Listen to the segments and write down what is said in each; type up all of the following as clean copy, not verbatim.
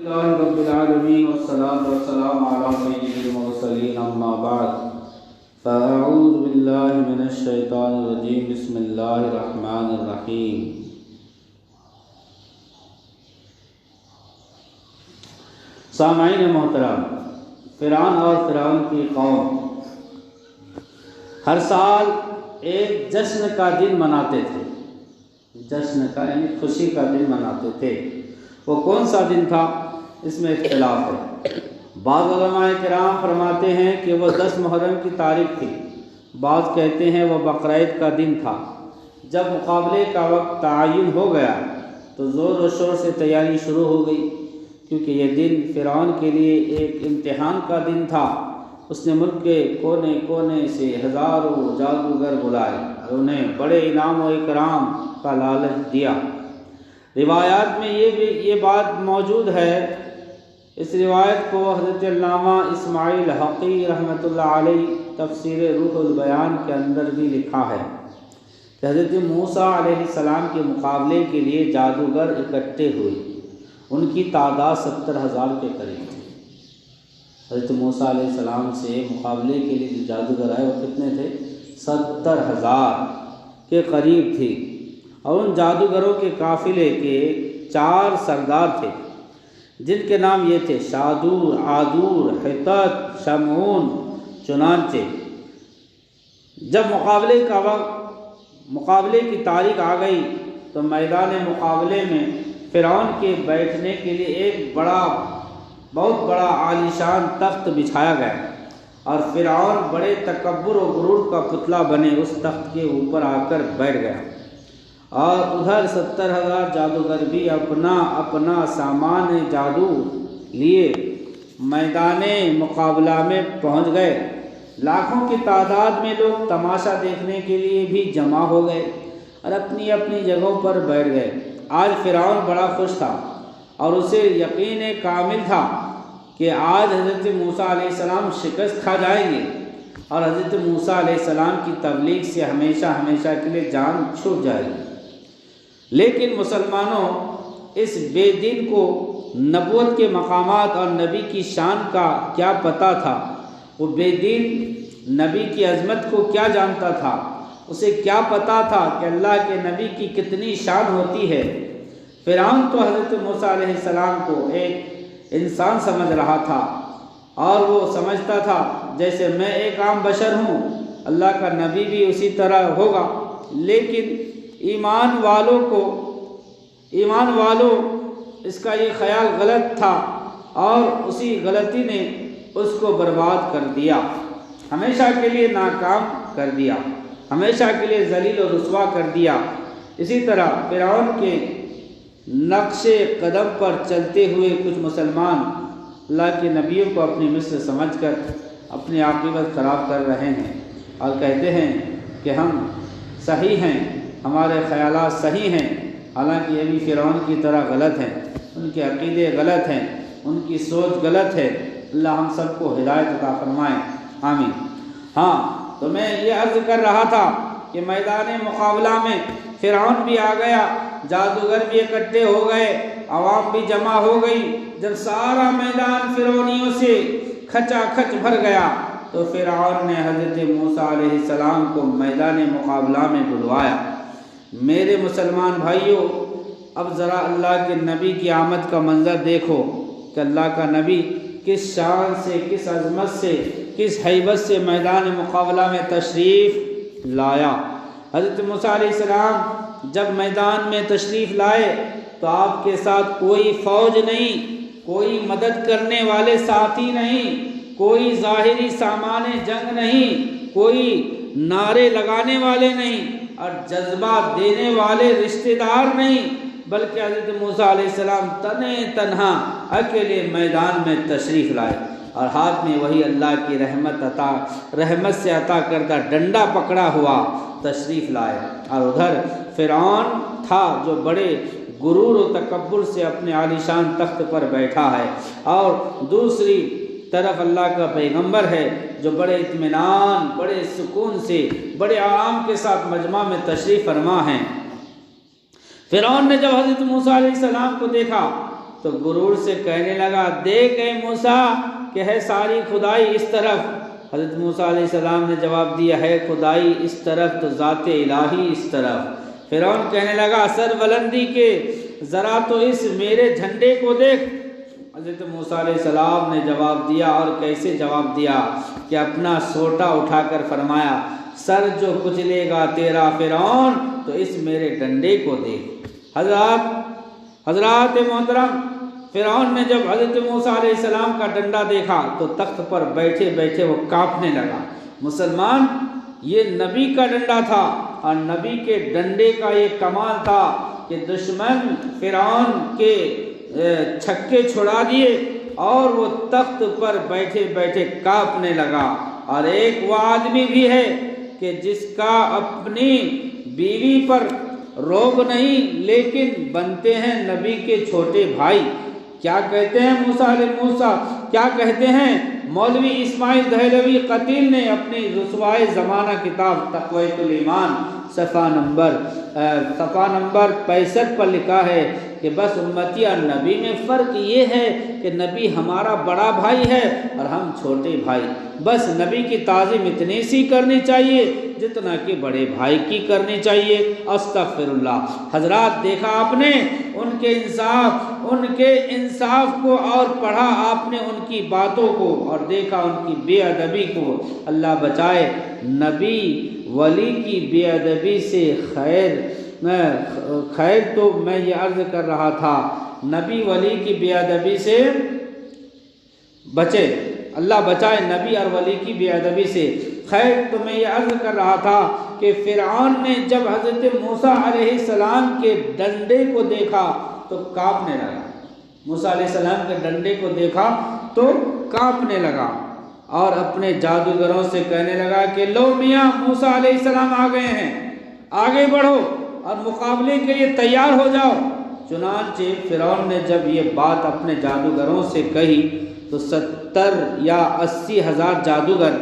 اللہ رب العالمین والصلاة والسلام علی سید المرسلین اما بعد فاعوذ باللہ من الشیطان الرجیم بسم اللہ الرحمن الرحیم۔ سامعین محترم، فرعون اور فرعون کی قوم ہر سال ایک جشن کا دن مناتے تھے، جشن کا یعنی خوشی کا دن مناتے تھے۔ وہ کون سا دن تھا؟ اس میں اختلاف ہے۔ بعض علماء کرام فرماتے ہیں کہ وہ 10 محرم کی تاریخ تھی، بعض کہتے ہیں وہ بقرعید کا دن تھا۔ جب مقابلے کا وقت تعین ہو گیا تو زور و شور سے تیاری شروع ہو گئی، کیونکہ یہ دن فرعون کے لیے ایک امتحان کا دن تھا۔ اس نے ملک کے کونے کونے سے ہزاروں جادوگر بلائے اور انہیں بڑے انعام و اکرام کا لالچ دیا۔ روایات میں یہ بات موجود ہے، اس روایت کو حضرت علامہ اسماعیل حقی رحمۃ اللہ علیہ تفسیر روح البیان کے اندر بھی لکھا ہے کہ حضرت موسیٰ علیہ السلام کے مقابلے کے لیے جادوگر اکٹھے ہوئے۔ ان کی تعداد 70,000 کے قریب تھی۔ حضرت موسیٰ علیہ السلام سے مقابلے کے لیے جو جادوگر آئے وہ کتنے تھے؟ 70,000 کے قریب تھی۔ اور ان جادوگروں کے قافلے کے 4 سردار تھے، جن کے نام یہ تھے: شادور، عادور، حطت، شمعون۔ چنانچہ جب مقابلے کی تاریخ آ گئی تو میدان مقابلے میں فرعون کے بیٹھنے کے لیے ایک بہت بڑا عالیشان تخت بچھایا گیا، اور فرعون بڑے تکبر و غرور کا پتلا بنے اس تخت کے اوپر آ کر بیٹھ گیا، اور ادھر 70,000 جادوگر بھی اپنا اپنا سامان جادو لیے میدان مقابلہ میں پہنچ گئے۔ لاکھوں کی تعداد میں لوگ تماشا دیکھنے کے لیے بھی جمع ہو گئے اور اپنی اپنی جگہوں پر بیٹھ گئے۔ آج فرعون بڑا خوش تھا اور اسے یقین کامل تھا کہ آج حضرت موسیٰ علیہ السلام شکست کھا جائیں گے اور حضرت موسیٰ علیہ السلام کی تبلیغ سے ہمیشہ ہمیشہ کے لیے جان چھوٹ جائے گی۔ لیکن مسلمانوں، اس بے دین کو نبوت کے مقامات اور نبی کی شان کا کیا پتہ تھا؟ وہ بے دین نبی کی عظمت کو کیا جانتا تھا؟ اسے کیا پتہ تھا کہ اللہ کے نبی کی کتنی شان ہوتی ہے؟ فرعون تو حضرت موسیٰ علیہ السلام کو ایک انسان سمجھ رہا تھا، اور وہ سمجھتا تھا جیسے میں ایک عام بشر ہوں، اللہ کا نبی بھی اسی طرح ہوگا۔ لیکن ایمان والوں اس کا یہ خیال غلط تھا، اور اسی غلطی نے اس کو برباد کر دیا، ہمیشہ کے لیے ناکام کر دیا، ہمیشہ کے لیے ذلیل و رسوا کر دیا۔ اسی طرح فرعون کے نقش قدم پر چلتے ہوئے کچھ مسلمان اللہ کے نبیوں کو اپنی مثل سمجھ کر اپنی عاقبت خراب کر رہے ہیں، اور کہتے ہیں کہ ہم صحیح ہیں، ہمارے خیالات صحیح ہیں، حالانکہ یہ بھی فرعون کی طرح غلط ہیں، ان کے عقیدے غلط ہیں، ان کی سوچ غلط ہے۔ اللہ ہم سب کو ہدایت عطا فرمائے، آمین۔ تو میں یہ عرض کر رہا تھا کہ میدان مقابلہ میں فرعون بھی آ گیا، جادوگر بھی اکٹھے ہو گئے، عوام بھی جمع ہو گئی۔ جب سارا میدان فرعونیوں سے کھچا کھچ بھر گیا تو فرعون نے حضرت موسیٰ علیہ السلام کو میدان مقابلہ میں بلوایا۔ میرے مسلمان بھائیوں، اب ذرا اللہ کے نبی کی آمد کا منظر دیکھو کہ اللہ کا نبی کس شان سے، کس عظمت سے، کس ہیبت سے میدان مقابلہ میں تشریف لایا۔ حضرت موسیٰ علیہ السلام جب میدان میں تشریف لائے تو آپ کے ساتھ کوئی فوج نہیں، کوئی مدد کرنے والے ساتھی نہیں، کوئی ظاہری سامان جنگ نہیں، کوئی نعرے لگانے والے نہیں، اور جذبات دینے والے رشتہ دار نہیں، بلکہ حضرت موسیٰ علیہ السلام تنہا اکیلے میدان میں تشریف لائے، اور ہاتھ میں وہی اللہ کی رحمت سے عطا کردہ ڈنڈا پکڑا ہوا تشریف لائے۔ اور ادھر فرعون تھا جو بڑے غرور و تکبر سے اپنے عالیشان تخت پر بیٹھا ہے، اور دوسری طرف اللہ کا پیغمبر ہے جو بڑے اطمینان، بڑے سکون سے، بڑے آرام کے ساتھ مجمع میں تشریف فرما ہیں۔ فرعون نے جب حضرت موسیٰ علیہ السلام کو دیکھا تو غرور سے کہنے لگا دیکھ اے موسیٰ کہ ہے ساری خدائی اس طرف۔ حضرت موسیٰ علیہ السلام نے جواب دیا ہے خدائی اس طرف تو ذات الہی اس طرف۔ فرعون کہنے لگا سر بلندی کے ذرا تو اس میرے جھنڈے کو دیکھ۔ حضرت موسیٰ علیہ السلام نے جواب دیا، اور کیسے جواب دیا کہ اپنا سوٹا اٹھا کر فرمایا سر جو کچلے گا تیرا فرعون تو اس میرے ڈنڈے کو دیکھ۔ حضرات محترم، فرعون نے جب حضرت موسیٰ علیہ السلام کا ڈنڈا دیکھا تو تخت پر بیٹھے بیٹھے وہ کانپنے لگا۔ مسلمان، یہ نبی کا ڈنڈا تھا، اور نبی کے ڈنڈے کا یہ کمال تھا کہ دشمن فرعون کے چھکے چھڑا دیے اور وہ تخت پر بیٹھے بیٹھے کانپنے لگا۔ اور ایک وہ آدمی بھی ہے کہ جس کا اپنی بیوی پر روب نہیں، لیکن بنتے ہیں نبی کے چھوٹے بھائی۔ کیا کہتے ہیں موسیٰ کیا کہتے ہیں مولوی اسماعیل دہلوی قتیل نے اپنی رسوائے زمانہ کتاب تقویۃ الایمان صفحہ نمبر 65 پر لکھا ہے کہ بس امتی اور نبی میں فرق یہ ہے کہ نبی ہمارا بڑا بھائی ہے اور ہم چھوٹے بھائی۔ بس نبی کی تعظیم اتنی سی کرنی چاہیے جتنا کہ بڑے بھائی کی کرنی چاہیے۔ استغفر اللہ۔ حضرات، دیکھا آپ نے ان کے انصاف کو، اور پڑھا آپ نے ان کی باتوں کو، اور دیکھا ان کی بے ادبی کو۔ اللہ بچائے، نبی ولی کی بے ادبی سے خیر تو میں یہ عرض کر رہا تھا، نبی ولی کی بے ادبی سے بچے، اللہ بچائے نبی اور ولی کی بے ادبی سے۔ خیر تو میں یہ عرض کر رہا تھا کہ فرعون نے جب حضرت موسیٰ علیہ السلام کے ڈنڈے کو دیکھا تو کانپنے لگا۔ موسیٰ علیہ السلام کے ڈنڈے کو دیکھا تو کانپنے لگا، اور اپنے جادوگروں سے کہنے لگا کہ لو میاں موسیٰ علیہ السلام آ گئے ہیں، آگے بڑھو اور مقابلے کے لیے تیار ہو جاؤ۔ چنانچہ فرعون نے جب یہ بات اپنے جادوگروں سے کہی تو 70 یا 80 ہزار جادوگر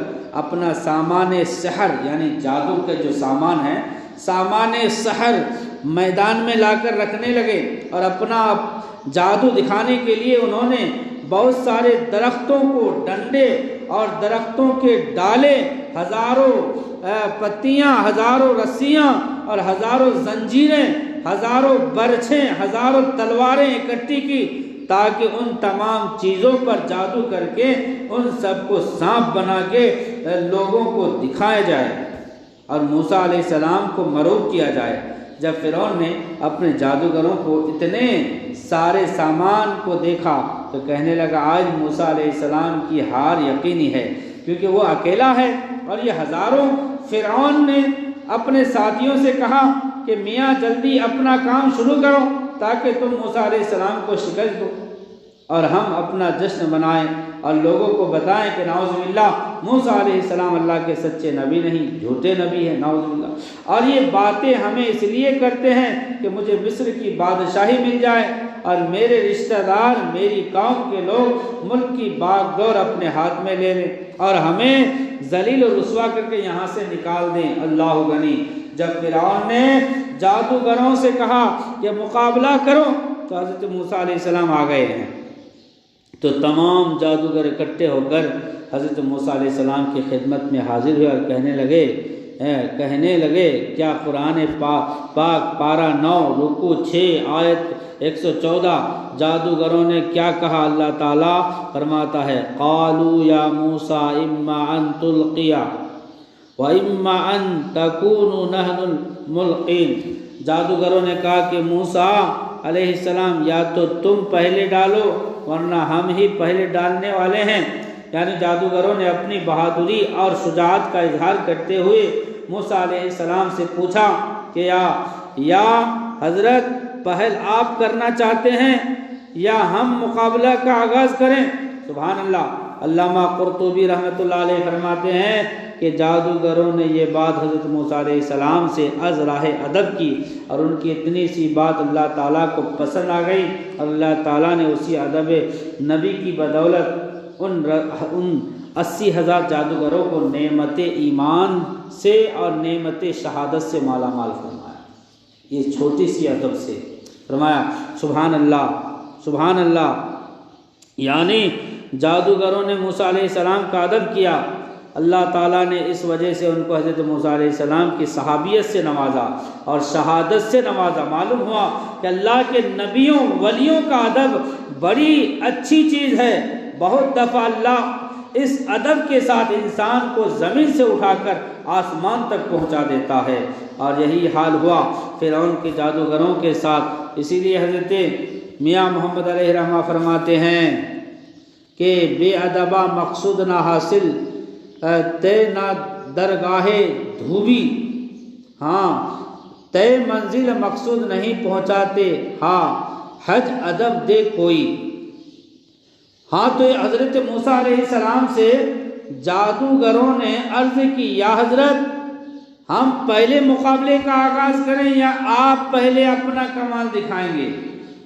اپنا سامان سحر، یعنی جادو کے جو سامان ہے، سامان سحر میدان میں لا کر رکھنے لگے، اور اپنا جادو دکھانے کے لیے انہوں نے بہت سارے درختوں کو ڈنڈے اور درختوں کے ڈالے، ہزاروں پتیاں، ہزاروں رسیاں اور ہزاروں زنجیریں، ہزاروں برچھیں، ہزاروں تلواریں اکٹھی کی، تاکہ ان تمام چیزوں پر جادو کر کے ان سب کو سانپ بنا کے لوگوں کو دکھایا جائے اور موسیٰ علیہ السلام کو مرعوب کیا جائے۔ جب فرعون نے اپنے جادوگروں کو اتنے سارے سامان کو دیکھا تو کہنے لگا آج موسیٰ علیہ السلام کی ہار یقینی ہے، کیونکہ وہ اکیلا ہے اور یہ ہزاروں۔ فرعون نے اپنے ساتھیوں سے کہا کہ میاں جلدی اپنا کام شروع کرو تاکہ تم موسیٰ علیہ السلام کو شکست دو اور ہم اپنا جشن منائیں اور لوگوں کو بتائیں کہ نعوذ باللہ موسیٰ علیہ السلام اللہ کے سچے نبی نہیں، جھوٹے نبی ہیں، نعوذ باللہ۔ اور یہ باتیں ہمیں اس لیے کرتے ہیں کہ مجھے مصر کی بادشاہی مل جائے اور میرے رشتہ دار، میری قوم کے لوگ ملک کی باغ ڈور اپنے ہاتھ میں لے لیں اور ہمیں ذلیل و رسوا کر کے یہاں سے نکال دیں۔ اللہ غنی۔ جب فرعون نے جادوگروں سے کہا کہ مقابلہ کرو تو حضرت موسیٰ علیہ السلام آ گئے ہیں، تو تمام جادوگر اکٹھے ہو کر حضرت موسیٰ علیہ السلام کی خدمت میں حاضر ہوئے اور کہنے لگے کیا قرآن پاک پارہ 9 رکوع 6 آیت 114 جادوگروں نے کیا کہا؟ اللہ تعالیٰ فرماتا ہے قالوا یا موسیٰ اما ان تلقیا وَإِمَّا أَن تَكُونُوا نَحْنُ الْمُلْقِينَ۔ جادوگروں نے کہا کہ موسیٰ علیہ السلام یا تو تم پہلے ڈالو ورنہ ہم ہی پہلے ڈالنے والے ہیں۔ یعنی جادوگروں نے اپنی بہادری اور شجاعت کا اظہار کرتے ہوئے موسیٰ علیہ السلام سے پوچھا کہ یا حضرت پہل آپ کرنا چاہتے ہیں یا ہم مقابلہ کا آغاز کریں؟ سبحان اللہ۔ علامہ قرطبی رحمۃ اللہ علیہ فرماتے ہیں کہ جادوگروں نے یہ بات حضرت موسیٰ علیہ السلام سے از راہ ادب کی اور ان کی اتنی سی بات اللہ تعالیٰ کو پسند آ گئی اور اللہ تعالیٰ نے اسی ادب نبی کی بدولت ان 80,000 جادوگروں کو نعمت ایمان سے اور نعمت شہادت سے مالا مال فرمایا۔ یہ چھوٹی سی ادب سے فرمایا۔ سبحان اللہ۔ سبحان اللہ، یعنی جادوگروں نے موسیٰ علیہ السلام کا ادب کیا، اللہ تعالیٰ نے اس وجہ سے ان کو حضرت موسیٰ علیہ السلام کی صحابیت سے نوازا اور شہادت سے نوازا۔ معلوم ہوا کہ اللہ کے نبیوں ولیوں کا ادب بڑی اچھی چیز ہے۔ بہت دفعہ اللہ اس ادب کے ساتھ انسان کو زمین سے اٹھا کر آسمان تک پہنچا دیتا ہے، اور یہی حال ہوا فرعون کے جادوگروں کے ساتھ۔ اسی لیے حضرت میاں محمد علیہ رحمہ فرماتے ہیں کہ بے ادبہ مقصود نہ حاصل تے نہ درگاہ دھوبی، ہاں تے منزل مقصود نہیں پہنچاتے، ہاں حج ادب دے کوئی۔ ہاں تو حضرت موسیٰ علیہ السلام سے جادوگروں نے عرض کی، یا حضرت ہم پہلے مقابلے کا آغاز کریں یا آپ پہلے اپنا کمال دکھائیں گے؟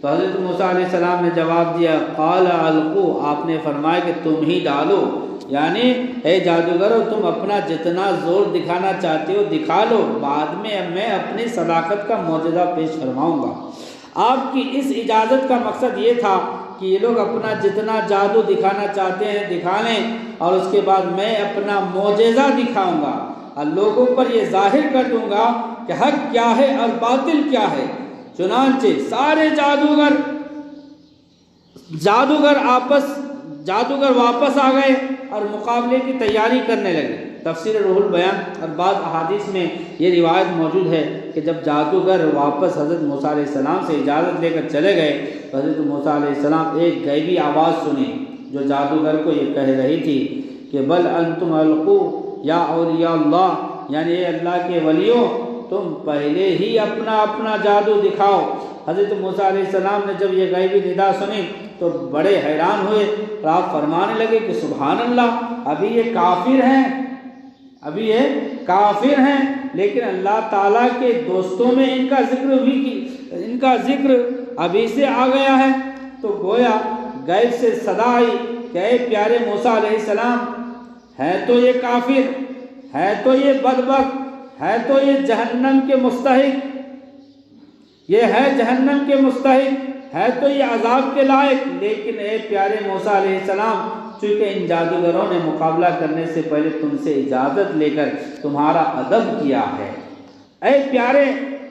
تو حضرت موسیٰ علیہ السلام نے جواب دیا، قال القوا، آپ نے فرمایا کہ تم ہی ڈالو، یعنی اے جادوگرو تم اپنا جتنا زور دکھانا چاہتے ہو دکھا لو، بعد میں اپنی صداقت کا معجزہ پیش فرماؤں گا۔ آپ کی اس اجازت کا مقصد یہ تھا کہ یہ لوگ اپنا جتنا جادو دکھانا چاہتے ہیں دکھا لیں، اور اس کے بعد میں اپنا معجزہ دکھاؤں گا اور لوگوں پر یہ ظاہر کر دوں گا کہ حق کیا ہے اور باطل کیا ہے۔ چنانچہ سارے جادوگر واپس آ گئے اور مقابلے کی تیاری کرنے لگے۔ تفسیر روح البیان اور بعض احادیث میں یہ روایت موجود ہے کہ جب جادوگر واپس حضرت موسیٰ علیہ السلام سے اجازت لے کر چلے گئے تو حضرت موسیٰ علیہ السلام ایک غیبی آواز سنی جو جادوگر کو یہ کہہ رہی تھی کہ بل انتم القوا یا اولیاء اللہ، یعنی اے اللہ کے ولیوں تم پہلے ہی اپنا جادو دکھاؤ۔ حضرت موسیٰ علیہ السلام نے جب یہ غیبی ندا سنی تو بڑے حیران ہوئے اور آپ فرمانے لگے کہ سبحان اللہ، ابھی یہ کافر ہیں لیکن اللہ تعالیٰ کے دوستوں میں ان کا ذکر ابھی سے آ گیا ہے۔ تو گویا غیب سے صدا آئی کہ اے پیارے موسیٰ علیہ السلام، ہے تو یہ کافر، ہے تو یہ بدبخت، ہے تو یہ جہنم کے مستحق، یہ ہے جہنم کے مستحق، ہے تو یہ عذاب کے لائق، لیکن اے پیارے موسیٰ علیہ السلام چونکہ ان جادوگروں نے مقابلہ کرنے سے پہلے تم سے اجازت لے کر تمہارا ادب کیا ہے، اے پیارے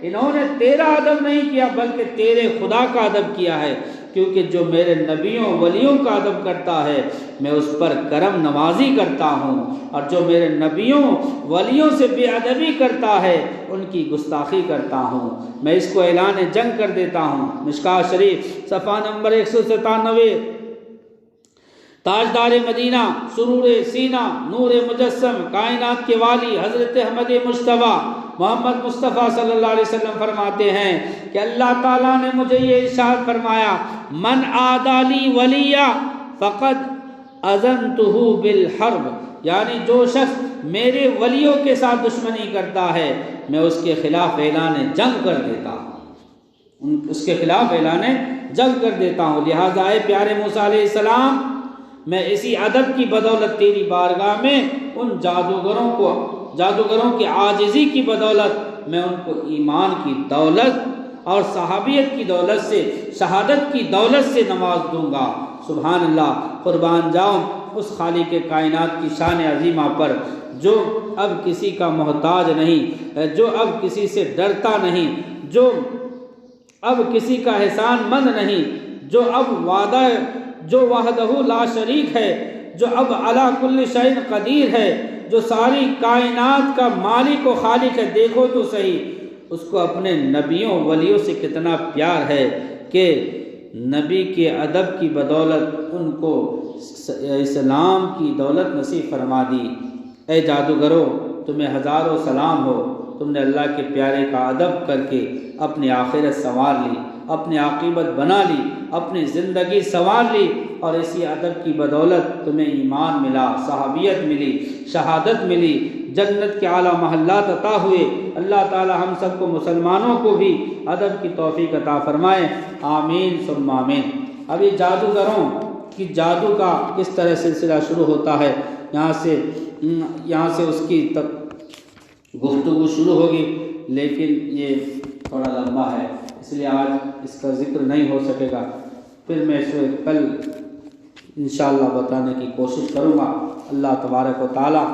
انہوں نے تیرا ادب نہیں کیا بلکہ تیرے خدا کا ادب کیا ہے، کیونکہ جو میرے نبیوں ولیوں کا ادب کرتا ہے میں اس پر کرم نوازی کرتا ہوں، اور جو میرے نبیوں ولیوں سے بے ادبی کرتا ہے ان کی گستاخی کرتا ہوں، میں اس کو اعلان جنگ کر دیتا ہوں۔ مشکوٰۃ شریف صفحہ نمبر 197۔ تاجدار مدینہ، سرور سینہ، نور مجسم، کائنات کے والی حضرت احمد مجتبیٰ محمد مصطفیٰ صلی اللہ علیہ وسلم فرماتے ہیں کہ اللہ تعالیٰ نے مجھے یہ ارشاد فرمایا، من عادی ولیہ فقد اذنتہ بالحرب، یعنی جو شخص میرے ولیوں کے ساتھ دشمنی کرتا ہے میں اس کے خلاف اعلان جنگ کر دیتا ہوں، اس کے خلاف اعلان جنگ کر دیتا ہوں۔ لہٰذا اے پیارے موسیٰ علیہ السلام، میں اسی ادب کی بدولت تیری بارگاہ میں ان جادوگروں کی عاجزی کی بدولت میں ان کو ایمان کی دولت اور صحابیت کی دولت سے، شہادت کی دولت سے نواز دوں گا۔ سبحان اللہ، قربان جاؤں اس خالق کائنات کی شان عظیمہ پر جو اب کسی کا محتاج نہیں، جو اب کسی سے ڈرتا نہیں، جو اب کسی کا احسان مند نہیں، جو وحدہ لا شریک ہے، جو اب علی کل شیء قدیر ہے، جو ساری کائنات کا مالک و خالق ہے۔ دیکھو تو صحیح اس کو اپنے نبیوں ولیوں سے کتنا پیار ہے کہ نبی کے ادب کی بدولت ان کو اسلام کی دولت نصیب فرما دی۔ اے جادوگرو تمہیں ہزاروں سلام ہو، تم نے اللہ کے پیارے کا ادب کر کے اپنی آخرت سنوار لی، اپنی عاقبت بنا لی، اپنی زندگی سنوار لی، اور اسی ادب کی بدولت تمہیں ایمان ملا، صحابیت ملی، شہادت ملی، جنت کے اعلیٰ محلات عطا ہوئے۔ اللہ تعالی ہم سب کو مسلمانوں کو بھی ادب کی توفیق عطا فرمائے، آمین ثم آمین۔ اب یہ جادوگروں کی جادو کا کس طرح سلسلہ شروع ہوتا ہے، یہاں سے اس کی گفتگو شروع ہوگی، لیکن یہ تھوڑا لمبا ہے اس لیے آج اس کا ذکر نہیں ہو سکے گا۔ پھر میں اسے کل انشاءاللہ بتانے کی کوشش کروں گا۔ اللہ تبارک و تعالیٰ